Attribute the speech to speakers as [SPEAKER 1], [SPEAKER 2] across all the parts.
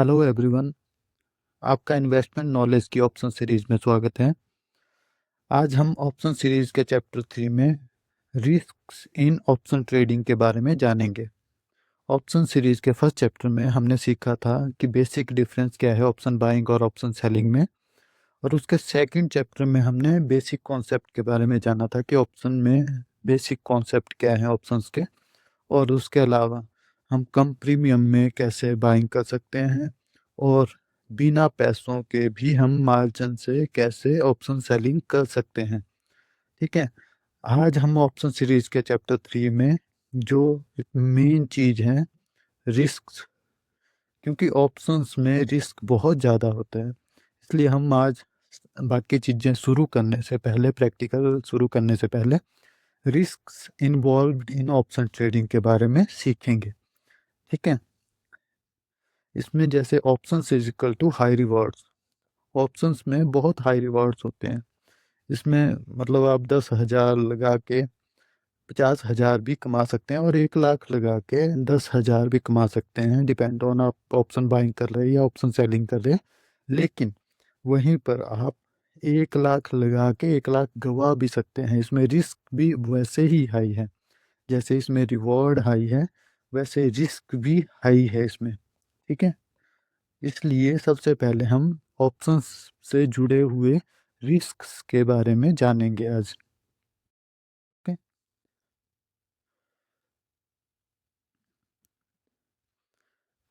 [SPEAKER 1] Hello everyone, आपका investment knowledge की option series में स्वागत है। आज हम ऑप्शन सीरीज के चैप्टर 3 में रिस्क्स इन ऑप्शन ट्रेडिंग के बारे में जानेंगे। ऑप्शन सीरीज के फर्स्ट चैप्टर में हमने सीखा था कि बेसिक डिफरेंस क्या है ऑप्शन बाइंग और ऑप्शन सेलिंग में, और उसके सेकंड चैप्टर में हमने बेसिक कॉन्सेप्ट के बारे में जाना था कि ऑप्शन में बेसिक कॉन्सेप्ट क्या है ऑप्शंस के, और उसके अलावा हम कम प्रीमियम में कैसे बाइंग कर सकते हैं और बिना पैसों के भी हम मार्जिन से कैसे ऑप्शन सेलिंग कर सकते हैं। ठीक है, आज हम ऑप्शन सीरीज के चैप्टर 3 में जो मेन चीज है रिस्क, क्योंकि ऑप्शंस में रिस्क बहुत ज़्यादा होता है, इसलिए हम आज बाकी चीज़ें शुरू करने से पहले, प्रैक्टिकल शुरू करने से पहले risks involved in option trading के बारे में सीखेंगे। ठीक है, इसमें जैसे option is equal to high rewards, options में बहुत हाई रिवॉर्ड्स होते हैं। इसमें मतलब आप 10,000 लगा के 50,000 भी कमा सकते हैं और 1 लाख लगा के 10,000 भी कमा सकते हैं, डिपेंड ऑन आप ऑप्शन बाइंग कर रहे हैं या ऑप्शन सेलिंग कर रहे हैं। लेकिन वहीं पर आप 1 लाख लगा के 1 लाख गवा भी सकते हैं। इसमें रिस्क भी वैसे ही हाई है, जैसे इसमें रिवॉर्ड हाई है वैसे रिस्क भी हाई है इसमें। ठीक है, इसलिए सबसे पहले हम ऑप्शंस से जुड़े हुए रिस्क्स के बारे में जानेंगे आज। Okay,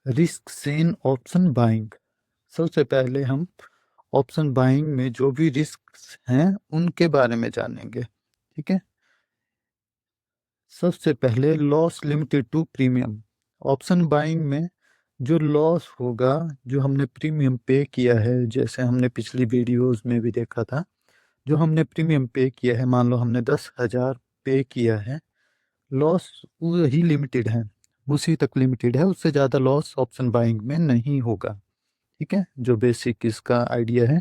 [SPEAKER 1] risk in option buying. सबसे पहले हम ऑप्शन बाइंग में जो भी रिस्क्स हैं उनके बारे में जानेंगे। ठीक है, सबसे पहले loss limited to premium. Option buying में जो लॉस होगा, जो हमने प्रीमियम पे किया है, जैसे हमने पिछली वीडियोस में भी देखा था, जो हमने प्रीमियम पे किया है, मान लो हमने 10,000 पे किया है, लॉस वही लिमिटेड है, उसी तक लिमिटेड है, उससे ज़्यादा लॉस ऑप्शन बाइंग में नहीं होगा। ठीक है, जो बेसिक इसका आइडिया है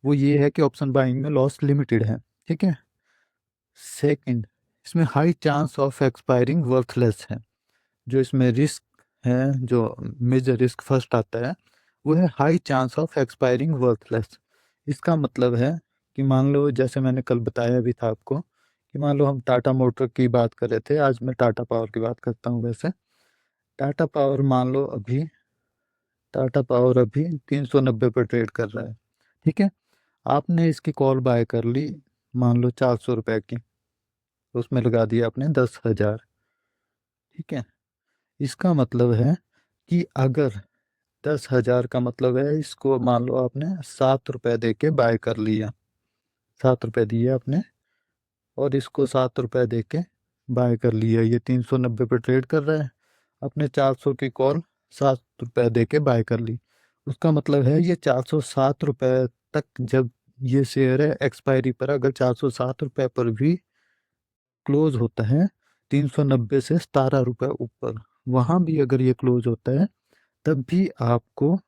[SPEAKER 1] वो ये है कि ऑप्शन बाइंग में लॉस लिमिटेड है। ठीक है, सेकंड, इसमें high chance of expiring worthless है। जो इसमें रिस्क है, जो मेजर रिस्क फर्स्ट आता है वो है high chance of expiring worthless. इसका मतलब है कि मान लो, जैसे मैंने कल बताया भी था आपको, कि मान लो हम टाटा मोटर की बात कर रहे थे, आज मैं टाटा पावर की बात करता हूँ। वैसे टाटा पावर मान लो अभी, टाटा पावर अभी 390 पर ट्रेड कर रहा है। ठीक है, आपने इसकी कॉल बाय कर ली, मान लो 400 रुपए की, उसमें लगा दिया आपने 10,000। ठीक है, इसका मतलब है कि अगर 10,000 का मतलब है, इसको मान लो आपने 7 रुपए दे के बाय कर लिया, 7 रुपए दिए आपने और इसको 7 रुपए दे के बाय कर लिया। ये 390 पे ट्रेड कर रहा है, आपने 400 की कॉल 7 रुपए दे के बाय कर ली। उसका मतलब है ये 407 रुपए तक, जब ये शेयर है एक्सपायरी पर अगर 407 रुपए पर भी क्लोज होता है, 390 से 17 रुपए ऊपर, वहां भी अगर ये क्लोज होता है, तब भी आपको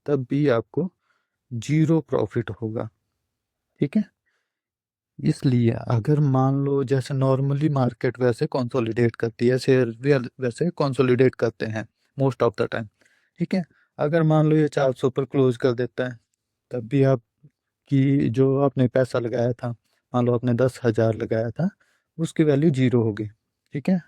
[SPEAKER 1] तब भी आपको जीरो प्रॉफिट होगा। ठीक है, इसलिए अगर मान लो जैसे नॉर्मली मार्केट वैसे कंसोलिडेट करती है, शेयर भी वैसे कंसोलिडेट करते हैं मोस्ट ऑफ द टाइम। ठीक है, अगर मान लो ये 400 पर क्लोज कर देता है, तब भी आपकी जो आपने पैसा लगाया था, मान लो आपने 10,000 लगाया था, उसकी वैल्यू जीरो होगी। ठीक है,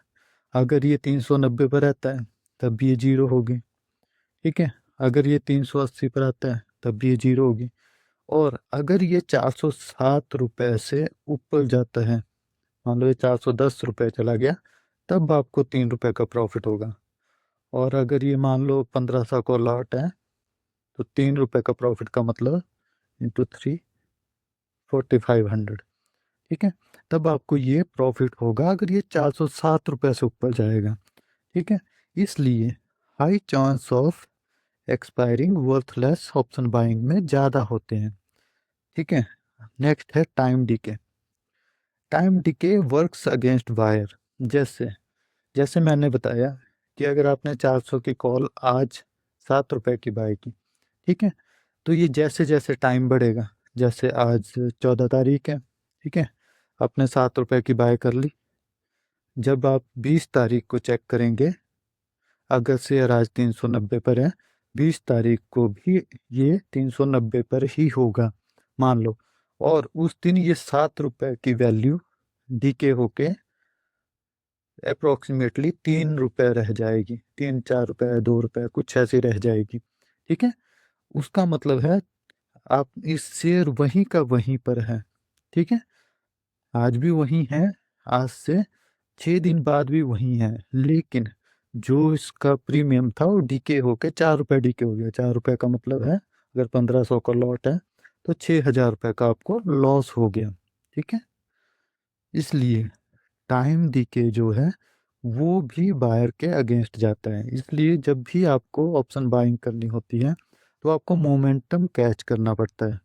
[SPEAKER 1] अगर ये 390 पर रहता है तब भी ये जीरो होगी। ठीक है, अगर ये 380 पर आता है तब भी ये जीरो होगी। और अगर ये 407 रुपए से ऊपर जाता है, मान लो ये 410 रुपए चला गया, तब आपको 3 रुपए का प्रॉफिट होगा। और अगर ये मान लो 1500 को लॉट है, तो 3 रुपए का प्रॉफिट का मतलब इंटू 3, 4500। ठीक है, तब आपको ये प्रॉफिट होगा अगर ये 407 रुपए से ऊपर जाएगा। ठीक है, इसलिए high chance of expiring worthless option buying में ज़्यादा होते हैं। ठीक है, नेक्स्ट है time decay. Time decay works against wire. जैसे जैसे मैंने बताया कि अगर आपने 400 की कॉल आज 7 रुपए की बाय की, ठीक है, तो ये जैसे जैसे टाइम बढ़ेगा, जैसे आज 14 तारीख है, ठीक है, आपने 7 रुपए की बाय कर ली, जब आप 20 तारीख को चेक करेंगे, अगर शेयर आज 390 पर है, 20 तारीख को भी ये 390 पर ही होगा मान लो, और उस दिन ये 7 रुपए की वैल्यू डीके होके अप्रोक्सीमेटली 3 रुपए रह जाएगी, 3 4 रुपए 2 रुपए कुछ ऐसी रह जाएगी। ठीक है, उसका मतलब है आप इस शेयर वहीं का वहीं पर है। ठीक है, आज भी वहीं है, आज से 6 दिन बाद भी वहीं है, लेकिन जो इसका प्रीमियम था वो डीके होके 4 रुपए डीके हो गया। 4 रुपए का मतलब है अगर 1500 का लॉट है तो 6000 रुपए का आपको लॉस हो गया। ठीक है, इसलिए टाइम डीके जो है वो भी बायर के अगेंस्ट जाता है। इसलिए जब भी आपको ऑप्शन बाइंग करनी होती है तो आपको मोमेंटम कैच करना पड़ता है।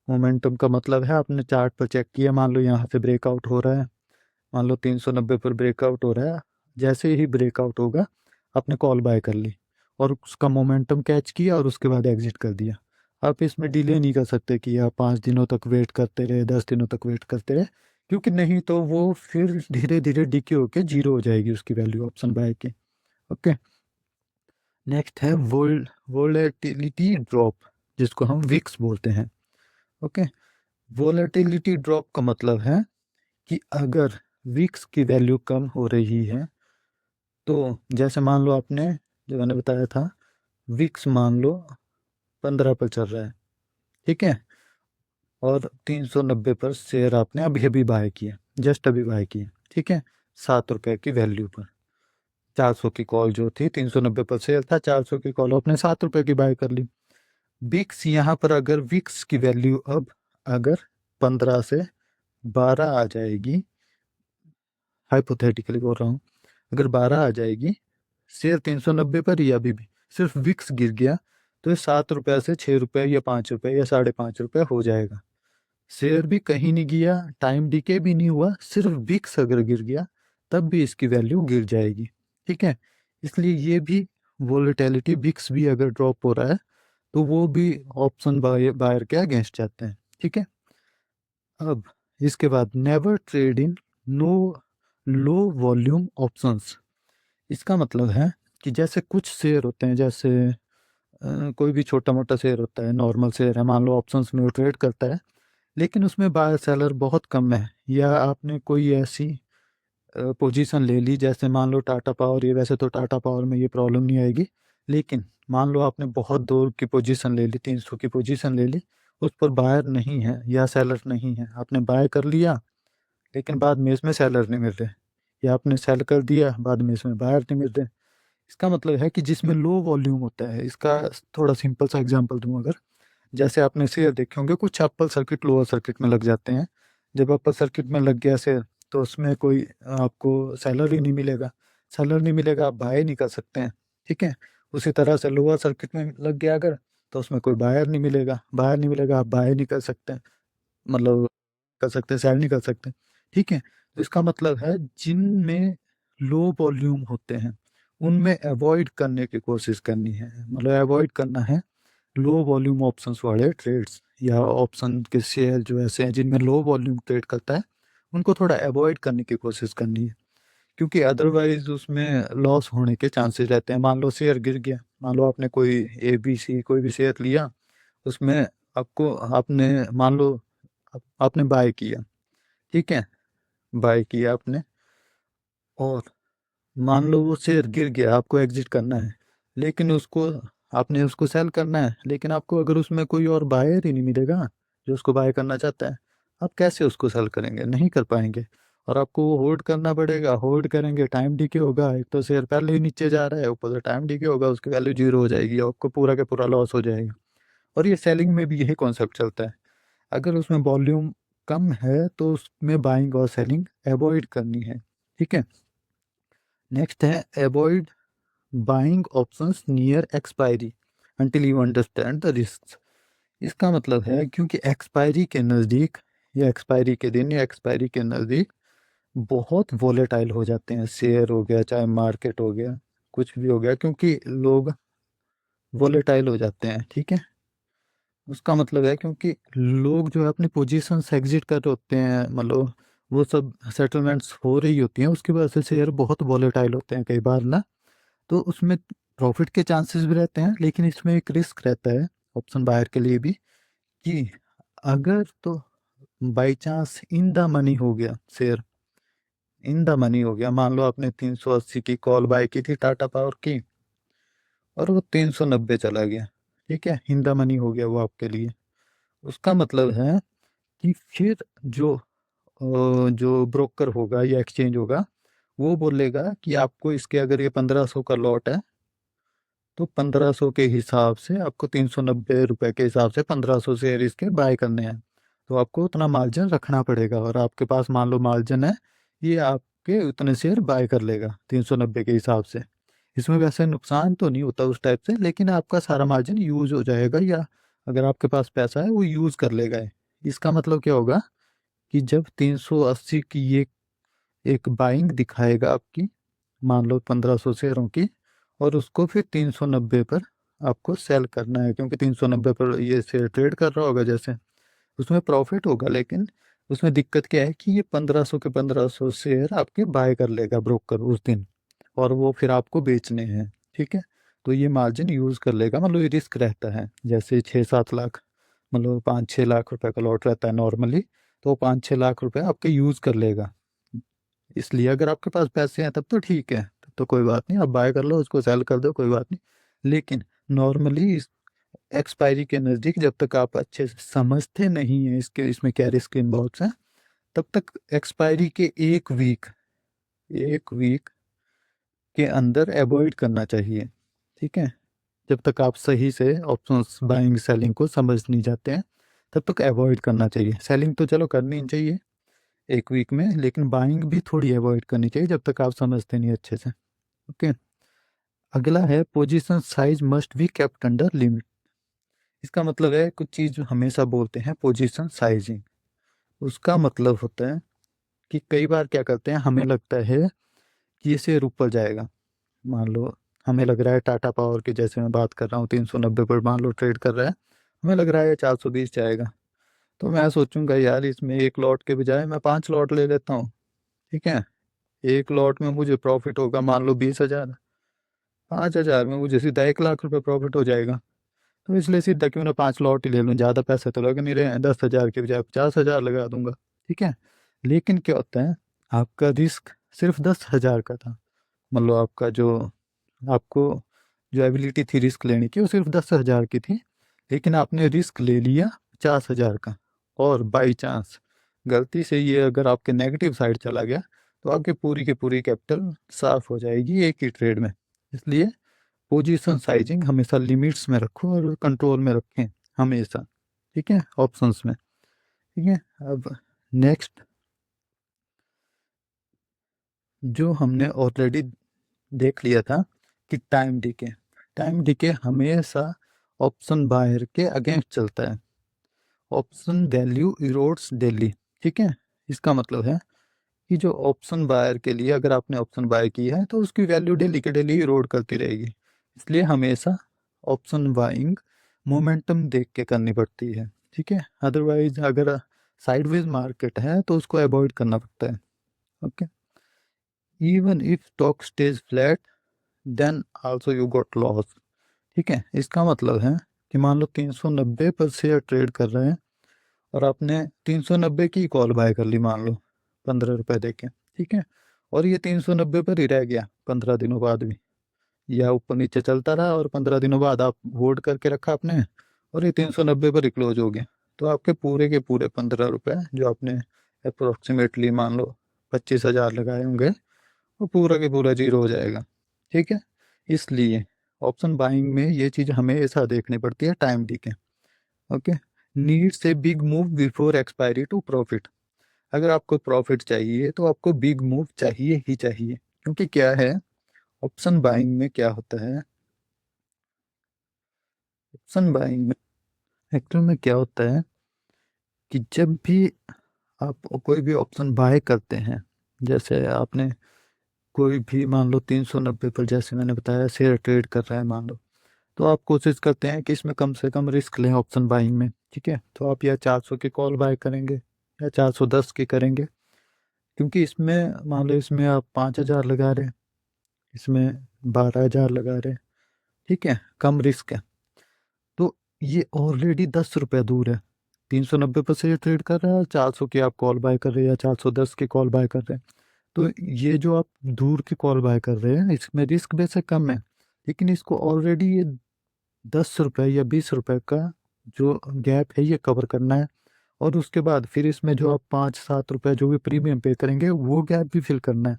[SPEAKER 1] मोमेंटम का मतलब है आपने चार्ट पर चेक किया, मान लो यहाँ से ब्रेकआउट हो रहा है, मान लो 390 पर ब्रेकआउट हो रहा है, जैसे ही ब्रेकआउट होगा आपने कॉल बाय कर ली और उसका मोमेंटम कैच किया और उसके बाद एग्जिट कर दिया। आप इसमें डिले नहीं कर सकते कि आप 5 दिनों तक वेट करते रहे, 10 दिनों तक वेट करते रहे, क्योंकि नहीं तो वो फिर धीरे धीरे डीके होके जीरो हो जाएगी उसकी वैल्यू ऑप्शन बाय की। ओके, नेक्स्ट है वोलेटिलिटी ड्रॉप, जिसको हम विक्स बोलते हैं। ओके, वोलेटिलिटी ड्रॉप का मतलब है कि अगर विक्स की वैल्यू कम हो रही है तो जैसे मान लो आपने, जो मैंने बताया था, विक्स मान लो 15 पर चल रहा है, ठीक है, और 390 पर शेयर आपने अभी अभी बाय किया, जस्ट अभी बाय किया, ठीक है, 7 रुपए की वैल्यू पर। 400 की कॉल जो थी, 390 पर शेयर था, 400 की कॉल आपने 7 रुपए की बाय कर ली। विक्स यहाँ पर अगर विक्स की वैल्यू अब अगर 15 से 12 आ जाएगी, हाइपोथेटिकली बोल रहा हूँ, अगर 12 आ जाएगी, शेयर 390 पर ही अभी भी सिर्फ विक्स गिर गया तो ये 7 रुपए से 6 रुपए या 5 रुपए या 5.5 रुपए हो जाएगा। शेयर भी कहीं नहीं गया, टाइम डीके भी नहीं हुआ, सिर्फ विक्स अगर गिर गया तब भी इसकी वैल्यू गिर जाएगी। ठीक है, इसलिए ये भी वोलेटिलिटी, विक्स भी अगर ड्रॉप हो रहा है तो वो भी ऑप्शन बायर के अगेंस्ट जाते हैं। ठीक है, अब इसके बाद never trade in no low volume options. इसका मतलब है कि जैसे कुछ शेयर होते हैं, जैसे कोई भी छोटा मोटा शेयर होता है, नॉर्मल शेयर है, मान लो ऑप्शंस में वो ट्रेड करता है, लेकिन उसमें बायर सेलर बहुत कम है, या आपने कोई ऐसी पोजीशन ले ली, जैसे मान लो टाटा पावर, ये वैसे तो टाटा पावर में ये प्रॉब्लम नहीं आएगी, लेकिन मान लो आपने बहुत दूर की पोजीशन ले ली, 300 की पोजीशन ले ली, उस पर बायर नहीं है या सेलर नहीं है, आपने बाय कर लिया लेकिन बाद में इसमें सेलर नहीं मिल रहे, या आपने सेल कर दिया बाद में इसमें बायर नहीं मिल रहे। इसका मतलब है कि जिसमें लो वॉल्यूम होता है, इसका थोड़ा सिंपल सा एग्जांपल दूं अगर, जैसे आपने शेयर देखे होंगे, कुछ अपर सर्किट लोअर सर्किट में लग जाते हैं। जब अपर सर्किट में लग गया शेयर तो उसमें कोई आपको सैलरी नहीं मिलेगा, सैलरी नहीं मिलेगा, आप बाय नहीं कर सकते हैं। ठीक है, उसी तरह से लोअर सर्किट में लग गया अगर, तो उसमें कोई बायर नहीं मिलेगा, बायर नहीं मिलेगा, आप बाय नहीं कर सकते, मतलब कर सकते, सेल नहीं कर सकते। ठीक है, तो इसका मतलब है जिनमें लो वॉल्यूम होते हैं उनमें अवॉइड करने की कोशिश करनी है, मतलब अवॉइड करना है लो वॉल्यूम ऑप्शंस वाले ट्रेड्स, या ऑप्शन के शेयर जो ऐसे हैं जिनमें लो वॉल्यूम ट्रेड करता है उनको थोड़ा अवॉइड करने की कोशिश करनी है, क्योंकि अदरवाइज उसमें लॉस होने के चांसेस रहते हैं। मान लो शेयर गिर गया, मान लो आपने कोई ABC कोई भी शेयर लिया, उसमें आपको, आपने मान लो आपने बाय किया, ठीक है, बाय किया आपने, और मान लो वो शेयर गिर गया, आपको एग्जिट करना है, लेकिन उसको, आपने उसको सेल करना है, लेकिन आपको अगर उसमें कोई और बायर ही नहीं मिलेगा जो उसको बाय करना चाहता है, आप कैसे उसको सेल करेंगे, नहीं कर पाएंगे, और आपको वो होल्ड करना पड़ेगा। होल्ड करेंगे, टाइम डीके होगा, एक तो शेयर पहले ही नीचे जा रहा है, ऊपर से टाइम डीके होगा, उसकी वैल्यू जीरो हो जाएगी, आपको पूरा का पूरा लॉस हो जाएगा। और ये सेलिंग में भी यही कॉन्सेप्ट चलता है, अगर उसमें वॉल्यूम कम है तो उसमें बाइंग और सेलिंग अवॉइड करनी है। ठीक है, नेक्स्ट है avoid buying options near expiry until you understand the risk. इसका मतलब है क्योंकि एक्सपायरी के नज़दीक, या एक्सपायरी के दिन, या एक्सपायरी के नज़दीक बहुत वोलेटाइल हो जाते हैं, शेयर हो गया, चाहे मार्केट हो गया, कुछ भी हो गया, क्योंकि लोग वोलेटाइल हो जाते हैं। ठीक है, उसका मतलब है क्योंकि लोग जो है अपनी पोजीशन से एग्जिट कर रहे होते हैं, मतलब वो सब सेटलमेंट्स हो रही होती हैं, उसकी वजह से शेयर बहुत वोलेटाइल होते हैं कई बार ना, तो उसमें प्रॉफिट के चांसेस भी रहते हैं, लेकिन इसमें एक रिस्क रहता है ऑप्शन बायर के लिए भी, कि अगर तो by chance in the money हो गया शेयर, इन द मनी हो गया, मान लो आपने 380 की कॉल बाय की थी टाटा पावर की, और वो 390 चला गया, ठीक है, इन द मनी हो गया वो आपके लिए। उसका मतलब है कि फिर जो ब्रोकर होगा या एक्सचेंज होगा, वो बोलेगा कि आपको इसके, अगर ये 1500 का लॉट है, तो 1500 के हिसाब से आपको 390 रुपये के हिसाब से 1500 शेयर इसके बाय करने हैं। तो आपको उतना मार्जिन रखना पड़ेगा, और आपके पास मान लो मार्जिन है, ये आपके उतने शेयर बाय कर लेगा 390 के हिसाब से। इसमें वैसे नुकसान तो नहीं होता उस टाइप से, लेकिन आपका सारा मार्जिन यूज हो जाएगा, या अगर आपके पास पैसा है वो यूज कर लेगा। इसका मतलब क्या होगा कि जब 380 की ये एक बाइंग दिखाएगा आपकी, मान लो 1500 शेयरों की, और उसको फिर 390 पर आपको सेल करना है, क्योंकि 390 पर ये शेयर ट्रेड कर रहा होगा, जैसे उसमें प्रॉफिट होगा। लेकिन उसमें दिक्कत क्या है कि ये 1500 के 1500 शेयर आपके बाय कर लेगा ब्रोकर उस दिन, और वो फिर आपको बेचने हैं, ठीक है। तो ये मार्जिन यूज कर लेगा, मतलब ये रिस्क रहता है। जैसे 6-7 लाख, मतलब 5-6 लाख रुपए का लॉट रहता है नॉर्मली, तो वो 5-6 लाख रुपए आपके यूज कर लेगा। इसलिए अगर आपके पास पैसे हैं तब तो ठीक है, तब तो कोई बात नहीं, आप बाय कर लो, उसको सेल कर दो, कोई बात नहीं। लेकिन नॉर्मली एक्सपायरी के नज़दीक, जब तक आप अच्छे से समझते नहीं है इसके, इसमें क्या रिस्क इन्वॉल्व है, तब तक एक्सपायरी के एक वीक के अंदर अवॉइड करना चाहिए, ठीक है। जब तक आप सही से ऑप्शंस बाइंग सेलिंग को समझ नहीं जाते हैं, तब तक अवॉइड करना चाहिए। सेलिंग तो चलो करनी ही चाहिए एक वीक में, लेकिन बाइंग भी थोड़ी अवॉइड करनी चाहिए जब तक आप समझते नहीं अच्छे से। ओके। अगला है position size must be kept under limit. इसका मतलब है, कुछ चीज जो हमेशा बोलते हैं पोजीशन साइजिंग, उसका मतलब होता है कि कई बार क्या करते हैं, हमें लगता है कि ये शेयर ऊपर जाएगा। मान लो हमें लग रहा है टाटा पावर की, जैसे मैं बात कर रहा हूँ, 390 पर मान लो ट्रेड कर रहा है, हमें लग रहा है 420 जाएगा। तो मैं सोचूंगा यार, इसमें एक लॉट के बजाय मैं 5 लॉट ले लेता हूँ, ठीक है। एक लॉट में मुझे प्रॉफिट होगा मान लो 20,000, 5,000 में मुझे सीधा 1 लाख रुपए प्रॉफिट हो जाएगा। तो इसलिए सीधा क्यों ना 5 लॉट ही ले लूँ, ज़्यादा पैसे तो लग नहीं रहे हैं, 10,000 के बजाय 50,000 लगा दूंगा, ठीक है। लेकिन क्या होता है, आपका रिस्क सिर्फ 10,000 का था, मतलब आपका जो, आपको जो एबिलिटी थी रिस्क लेने की, वो सिर्फ 10,000 की थी, लेकिन आपने रिस्क ले लिया 50,000 का। और बाई चांस गलती से ये अगर आपके नेगेटिव साइड चला गया, तो आपकी पूरी की पूरी कैपिटल साफ हो जाएगी एक ही ट्रेड में। इसलिए पोजीशन साइजिंग हमेशा लिमिट्स में रखो और कंट्रोल में रखें हमेशा, ठीक है, ऑप्शंस में, ठीक है। अब नेक्स्ट, जो हमने ऑलरेडी देख लिया था कि टाइम डिके हमेशा ऑप्शन बायर के अगेंस्ट चलता है। ऑप्शन वैल्यू इरोड्स डेली, ठीक है। इसका मतलब है कि जो ऑप्शन बायर के लिए, अगर आपने ऑप्शन बाय की है, तो उसकी वैल्यू डेली के डेली इरोड करती रहेगी। इसलिए हमेशा ऑप्शन बाइंग मोमेंटम देख के करनी पड़ती है, ठीक है। अदरवाइज अगर साइडवेज मार्केट है तो उसको अवॉइड करना पड़ता है। Okay. Even if stock stays flat, then also you got loss, ठीक है। इसका मतलब है कि मान लो 390 पर शेयर ट्रेड कर रहे हैं, और आपने 390 की कॉल बाय कर ली, मान लो 15 रुपए दे के, ठीक है। और ये 390 पर ही रह गया 15 दिनों बाद भी, या ऊपर नीचे चलता रहा, और 15 दिनों बाद आप होल्ड करके रखा आपने, और ये 390 पर ही क्लोज हो गया। तो आपके पूरे के पूरे 15 रुपए जो आपने अप्रोक्सीमेटली मान लो 25,000 लगाए होंगे, वो पूरा के पूरा जीरो हो जाएगा, ठीक है। इसलिए ऑप्शन बाइंग में ये चीज़ हमेशा देखनी पड़ती है, time decay. Okay. Needs a big move before expiry to profit. अगर आपको प्रॉफिट चाहिए तो आपको बिग मूव चाहिए ही चाहिए, क्योंकि क्या है, ऑप्शन बाइंग में क्या होता है, ऑप्शन बाइंग में एक्चुअल में क्या होता है कि जब भी आप कोई भी ऑप्शन बाय करते हैं, जैसे आपने कोई भी मान लो 390 पर, जैसे मैंने बताया, शेयर ट्रेड कर रहा है मान लो, तो आप कोशिश करते हैं कि इसमें कम से कम रिस्क लें ऑप्शन बाइंग में, ठीक है। तो आप या 400 की कॉल बाय करेंगे, या 410 की करेंगे, क्योंकि इसमें मान लो इसमें आप 5,000 लगा रहे हैं, इसमें 12,000 लगा रहे हैं, ठीक है, कम रिस्क है। तो ये ऑलरेडी 10 रुपये दूर है, 390 पर से ये ट्रेड कर रहा है, 400 की आप कॉल बाय कर रहे हैं या 410 की कॉल बाय कर रहे हैं। तो ये जो आप दूर की कॉल बाय कर रहे हैं इसमें रिस्क बेशक कम है, लेकिन इसको ऑलरेडी ये 10 रुपये या 20 रुपये का जो गैप है ये कवर करना है, और उसके बाद फिर इसमें जो आप 5-7 रुपये जो भी प्रीमियम पे करेंगे वो गैप भी फिल करना है।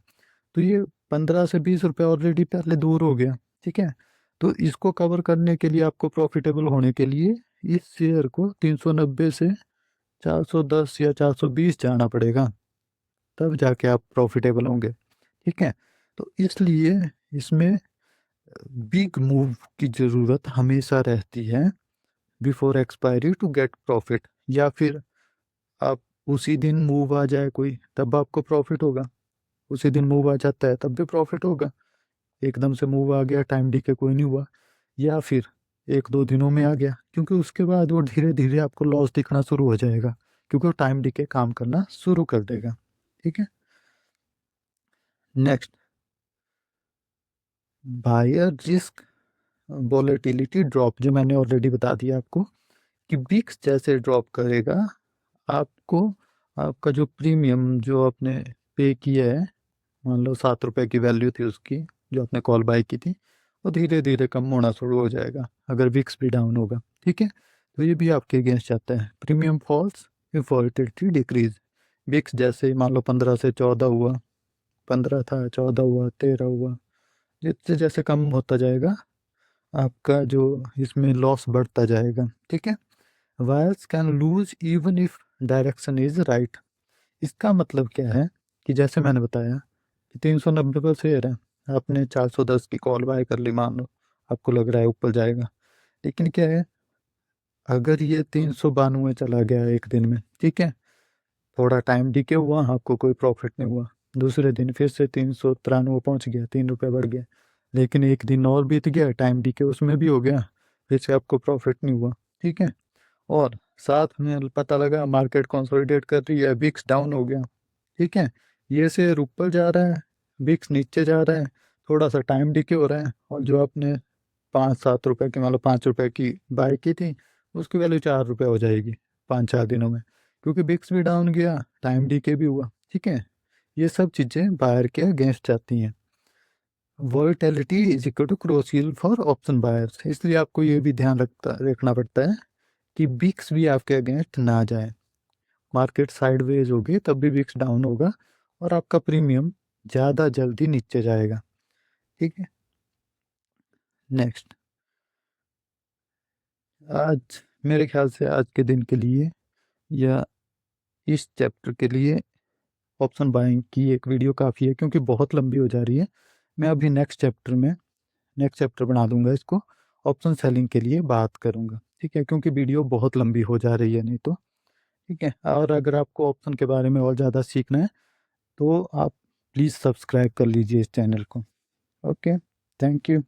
[SPEAKER 1] तो ये 15 से 20 रुपये ऑलरेडी पहले दूर हो गया। ठीक है, तो इसको कवर करने के लिए आपको प्रॉफिटेबल होने के लिए इस शेयर को 390 से 410 या 420 जाना पड़ेगा, तब जाके आप प्रॉफिटेबल होंगे। ठीक है, तो इसलिए इसमें बिग मूव की ज़रूरत हमेशा रहती है before expiry to get profit, या फिर आप उसी दिन मूव आ जाए कोई तब आपको प्रॉफिट होगा, उसी दिन मूव आ जाता है तब भी प्रॉफिट होगा, एकदम से मूव आ गया टाइम डीके कोई नहीं हुआ, या फिर 1-2 दिनों में आ गया, क्योंकि उसके बाद वो धीरे धीरे आपको लॉस दिखना शुरू हो जाएगा, क्योंकि वो टाइम डीके काम करना शुरू कर देगा। ठीक है, next, buyer risk volatility drop, जो मैंने ऑलरेडी बता दिया आपको कि बिक्स जैसे ड्रॉप करेगा आपको आपका जो प्रीमियम जो आपने पे किया है, मान लो 7 रुपए की वैल्यू थी उसकी जो आपने कॉल बाय की थी, वो धीरे धीरे कम होना शुरू हो जाएगा अगर विक्स भी डाउन होगा। ठीक है, तो ये भी आपके अगेंस्ट जाता है। Premium falls if volatility decrease, VIX जैसे मान लो 15 से 14 हुआ, 15 था 14 हुआ 13 हुआ, जिससे जैसे कम होता जाएगा आपका जो इसमें लॉस बढ़ता जाएगा। ठीक है, wires can lose even if direction is right. इसका मतलब क्या है कि जैसे मैंने बताया कि 390 पर शेयर है, आपने 410 की कॉल बाय कर ली, मान लो आपको लग रहा है ऊपर जाएगा, लेकिन क्या है अगर ये 392 चला गया एक दिन में, ठीक है, थोड़ा टाइम डीके हुआ, आपको कोई प्रॉफिट नहीं हुआ, दूसरे दिन फिर से 393 पहुंच गया, 3 रुपये बढ़ गया, लेकिन एक दिन और बीत गया, टाइम डीके उसमें भी हो गया, फिर से आपको प्रॉफिट नहीं हुआ। ठीक है, और साथ में पता लगा मार्केट कंसोलिडेट कर रही है, विक्स डाउन हो गया। ठीक है, ये शेयर ऊपर जा रहा है, विक्स नीचे जा रहा है, थोड़ा सा टाइम डिके हो रहा है, और जो आपने 5-7 रुपए की, मान लो 5 रुपए की बाय की थी, उसकी वैल्यू 4 रुपये हो जाएगी 5-4 दिनों में, क्योंकि विक्स भी डाउन गया, टाइम डिके भी हुआ। ठीक है, ये सब चीज़ें बायर के अगेंस्ट जाती हैं। Volatility is equal to crucial for option buyers, इसलिए आपको ये भी ध्यान रखना पड़ता है कि विक्स भी आपके अगेंस्ट ना जाए। मार्केट साइडवेज होगी तब भी विक्स डाउन होगा और आपका प्रीमियम ज़्यादा जल्दी नीचे जाएगा। ठीक है, नेक्स्ट, आज मेरे ख्याल से आज के दिन के लिए या इस चैप्टर के लिए ऑप्शन बाइंग की एक वीडियो काफ़ी है, क्योंकि बहुत लंबी हो जा रही है। मैं अभी नेक्स्ट चैप्टर बना दूंगा इसको, ऑप्शन सेलिंग के लिए बात करूंगा। ठीक है, क्योंकि वीडियो बहुत लंबी हो जा रही है नहीं तो। ठीक है, और अगर आपको ऑप्शन के बारे में और ज़्यादा सीखना है तो आप प्लीज़ सब्सक्राइब कर लीजिए इस चैनल को। Okay, thank you.